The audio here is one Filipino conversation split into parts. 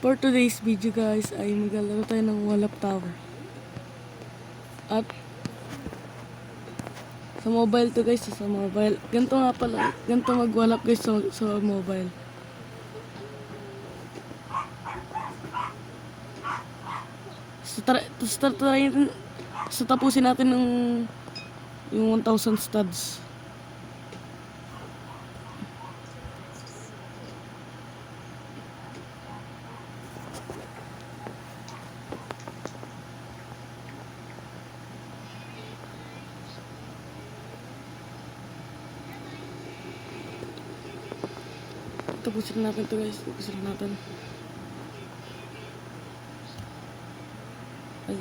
For today's video guys ay maglalaro tayo ng Wall of Tower. At sa mobile to guys, sa mobile. Ganito nga pala, ganito mag-wall up guys sa mobile. So tapusin natin yung 1,000 studs. Tapusin natin to guys, tapusin natin. Ay.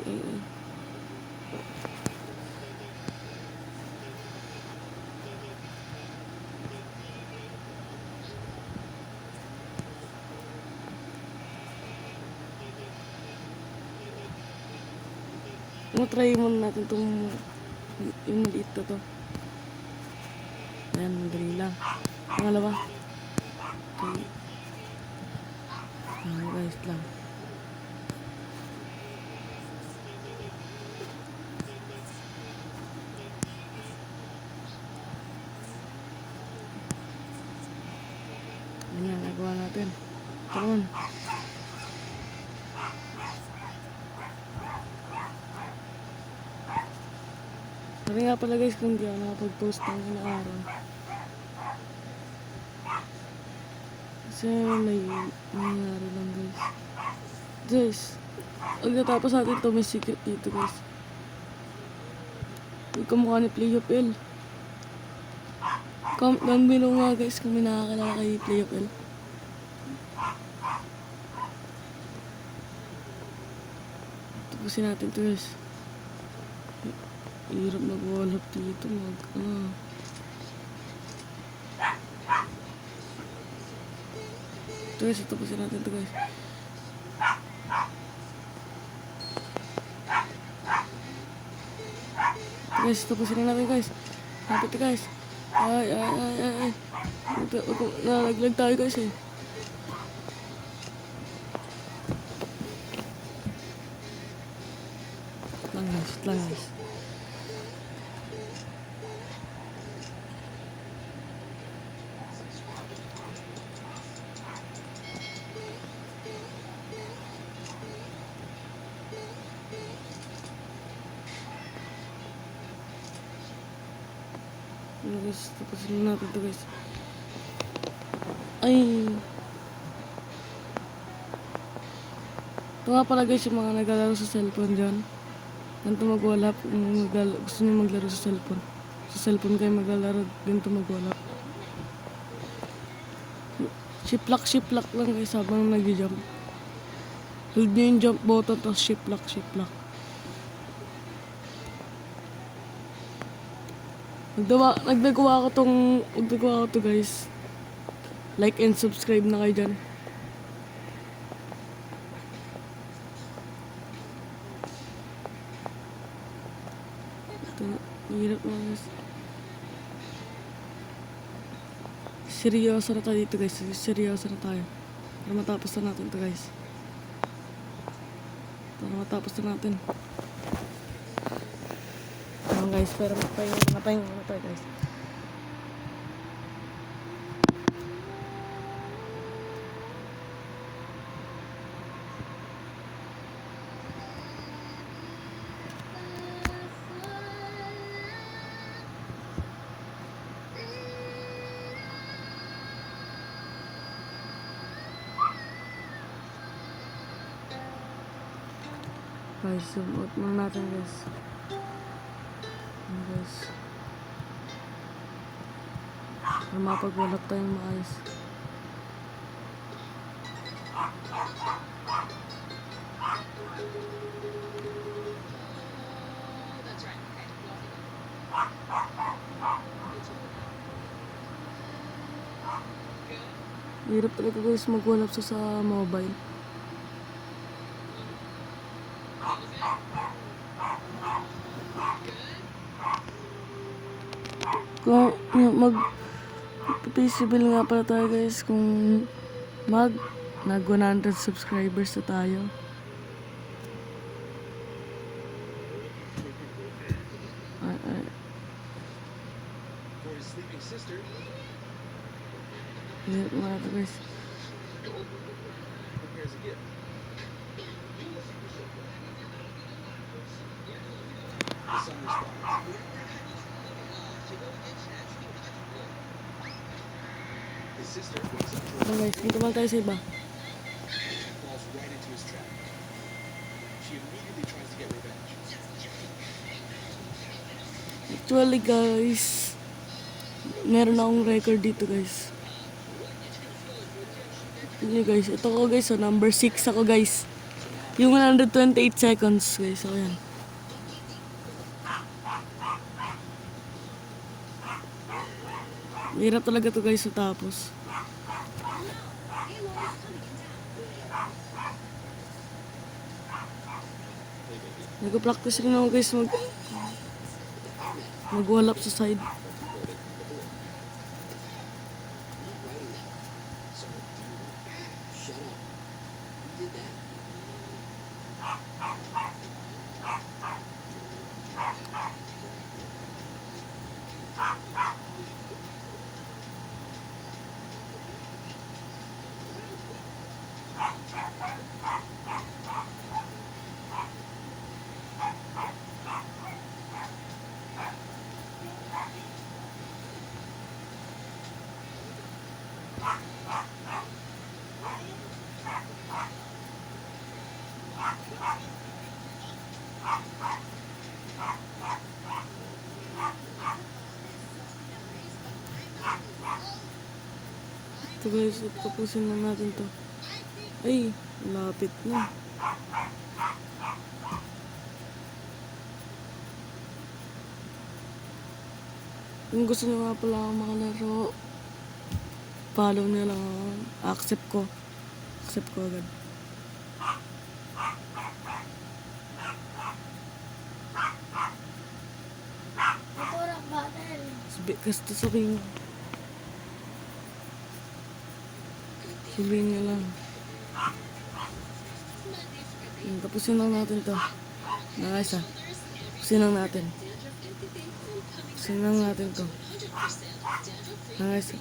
Try muna natin itong yung maliit na to. Ayan, madali lang. Pangalawa. Okay. Guys lang. Ayan, nagawa natin. Come on. Sorry nga pala guys kung di ako nakapag-post ng ilang araw. Kasi may nangyari lang guys. Guys, pagkatapos natin ito may secret dito guys. May kamukha ni Play of L. Comment down below nga guys kung may nakakalala kay Play of L. Tapusin natin ito guys. Hirap mag-wall up dito, Ito guys, tapusin natin ito guys. Guys, tapusin natin guys. Lapit guys. Ay. Nalaglag tayo guys eh. Lang guys. Guys, tapusin natin ito guys. Ay. Ito nga pala guys yung mga naglalaro sa cellphone dyan. Ganito mag-wall up. Gusto nyo maglaro sa cellphone. Sa cellphone kayo maglalaro. Ganito mag-wall up. Shiplak lang guys habang nag-jump. Hold nyo yung jump button tapos shiplak. Nagagawa ko to guys. Like and subscribe na kayo dyan. Ito, hirap na guys. Seryoso na tayo dito guys. Seryoso na tayo. Para matapos na natin to guys. Guys, pero mapahinga na tayo guys. Guys, zoom out muna natin guys. Guys, para mapag-wall up tayong maayos. Hirap talaga guys mag-wall up sa mobile. Kung mag-feasible nga pala tayo guys kung Nag 100 subscribers na tayo. Ay. Hirap mga ito guys. Ito guys, dito naman tayo sa iba. Actually guys, meron akong record dito guys. Yun guys, ito ko guys, so number 6 ako guys. Yung 128 seconds guys, so yan. Hirap talaga to guys sa tapos. Nag-practice rin ako guys mag-wallap sa side. Ito guys, tapusin na natin to. Ay, lapit na. Kung gusto nyo nga pala ako makalaro, follow nyo lang ako. Accept ko agad. Gusto sabihin nyo lang. Tapusin lang natin to. Guys tapusin lang natin to. Guys.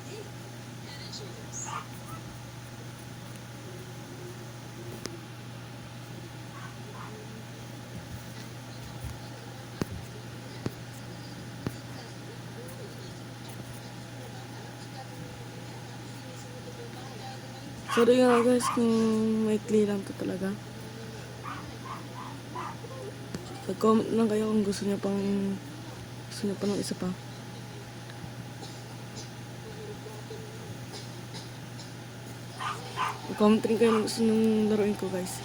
Sorry nga guys kung maikli lang to talaga. Mag-comment lang kayo kung gusto niyo pa ng isa pa. Mag-comment rin kayo kung gusto nyung laruin ko guys.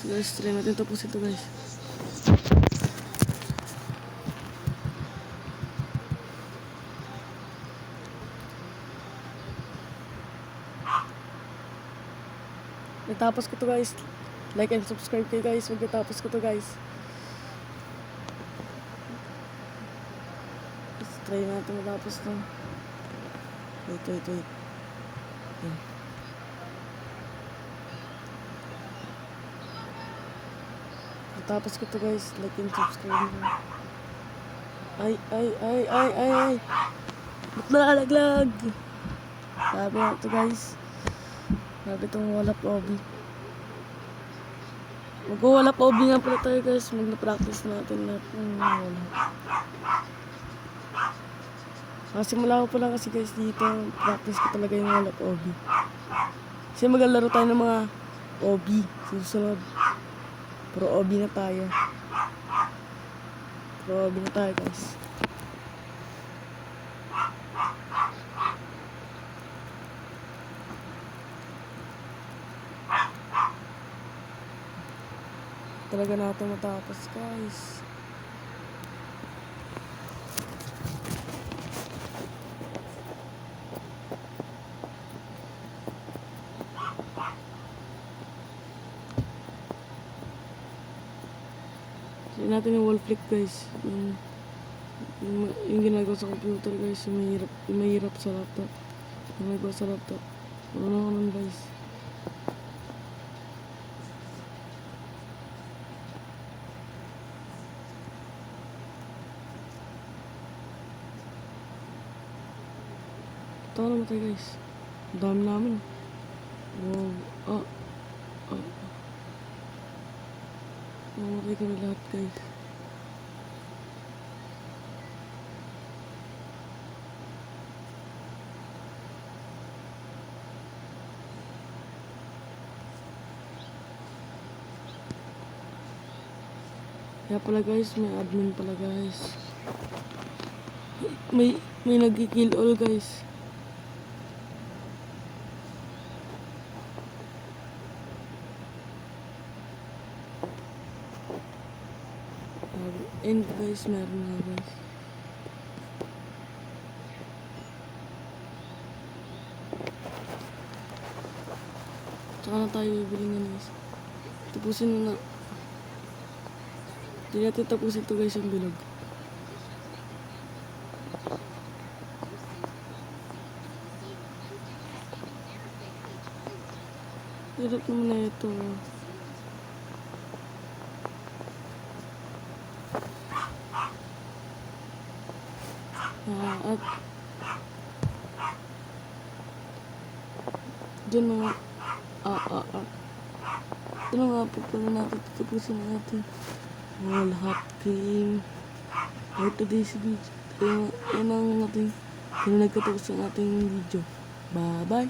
Guys, try natin tapusin ito guys. Natapos ko to guys. Like and subscribe kayo guys. Huwag natapos ko to guys. Let's try natin matapos to. Wait. Okay. Tapos ko to guys, like and subscribe mo. Ay. Ba't nalaglag? Sabi na to guys. Sabi itong wallap obi. Mag-wallap obi nga pala tayo guys. Mag-practice natin lahat ng wallap. Simula ko pa lang kasi guys dito. Practice ko talaga yung wallap obi. Kasi maglalaro tayo ng mga obi. Susunod. Pro obi na tayo. Guys. Talaga natin matapos guys. Try natin yung wall flick guys. Yung ginagawa sa computer guys, yung mahirap sa laptop. Yung ginagawa sa laptop. Ano ako nun guys. Ito na namatay guys. Ang dami namin. Wow. Namatay kami lahat guys. Kaya pala guys, may admin pala guys. May nag-kill all guys. And guys, meron na guys. Tsaka na tayo bibili nga guys. Tapusin na na. Hindi natin tapusin ito guys yung bilog. Hirap naman na ito. At dyan mga ito na nga po pala natin. Tapusin na natin. Wall hacking. For today's video. Yan ang ating nagkatapos ang ating video. Bye bye.